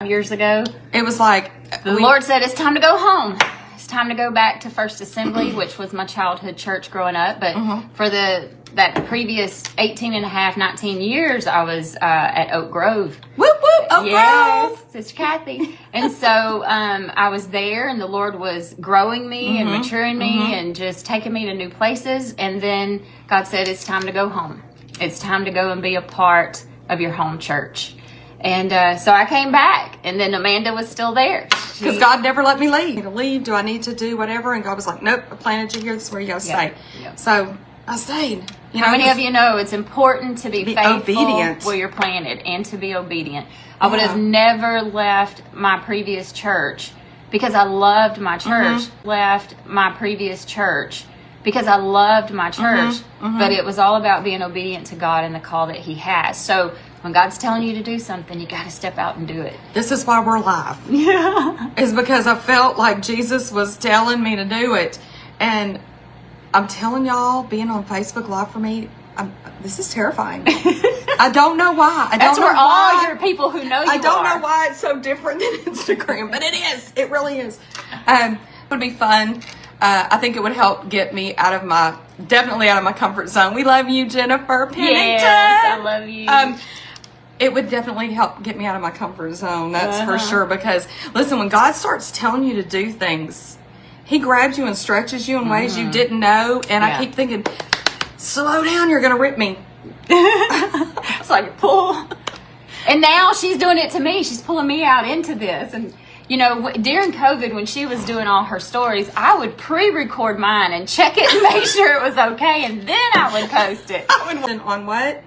years ago, it was like the Lord said, it's time to go home. It's time to go back to First Assembly, which was my childhood church growing up. But for that previous 18 and a half, 19 years, I was at Oak Grove. Whoop, whoop, Oak Grove. Sister Kathy. And so I was there, and the Lord was growing me and maturing me and just taking me to new places. And then God said, it's time to go home. It's time to go and be a part of your home church. And so I came back, and then Amanda was still there. Because God never let me leave. To leave, do I need to do whatever? And God was like, nope, I planted you here. This is where you got to stay. Yep. So I stayed. How many of you know it's important to be faithful obedient where you're planted and to be obedient? I would have never left my previous church because I loved my church. Left my previous church because I loved my church. But it was all about being obedient to God and the call that He has. So when God's telling you to do something, you got to step out and do it. This is why we're alive. Yeah. Is because I felt like Jesus was telling me to do it. And I'm telling y'all, being on Facebook Live for me, this is terrifying. I don't know why. That's where all your people who know you are. I don't know why it's so different than Instagram, but it is. It really is. It would be fun. I think it would help get me definitely out of my comfort zone. We love you, Jennifer Pennington. Yes, I love you. It would definitely help get me out of my comfort zone. That's for sure. Because listen, when God starts telling you to do things, He grabs you and stretches you in ways you didn't know. And I keep thinking, slow down, you're going to rip me. It's like, pull. And now she's doing it to me. She's pulling me out into this. And, you know, during COVID, when she was doing all her stories, I would pre-record mine and check it and make sure it was okay. And then I would post it. On what?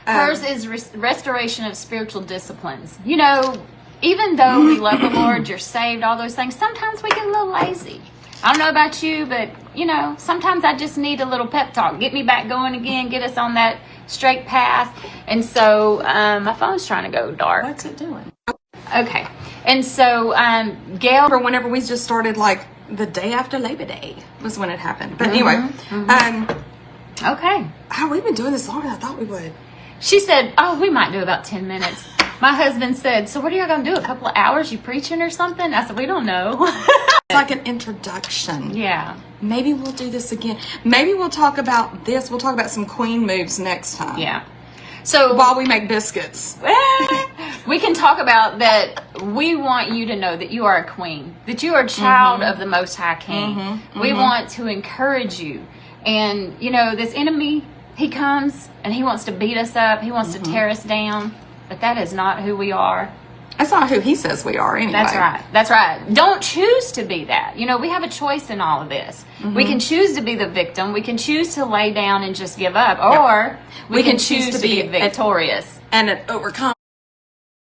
Hers is restoration of spiritual disciplines. You know, even though we love the Lord, you're saved, all those things, sometimes we get a little lazy. I don't know about you, but, you know, sometimes I just need a little pep talk. Get me back going again, get us on that straight path. And so my phone's trying to go dark. What's it doing? Okay. And so Gail... Or whenever we just started, like, the day after Labor Day was when it happened. But anyway. Okay. We've been doing this longer than I thought we would. She said, we might do about 10 minutes. My husband said, so what are y'all going to do, a couple of hours? You preaching or something? I said, we don't know. It's like an introduction. Yeah. Maybe we'll do this again. Maybe we'll talk about this. We'll talk about some queen moves next time. Yeah. So while we make biscuits. We can talk about that. We want you to know that you are a queen, that you are a child of the Most High King. We want to encourage you. And, you know, this enemy, he comes and he wants to beat us up. He wants to tear us down. But that is not who we are. That's not who he says we are anyway. That's right. That's right. Don't choose to be that. You know, we have a choice in all of this. We can choose to be the victim. We can choose to lay down and just give up. Or we can choose to be victorious. And overcome.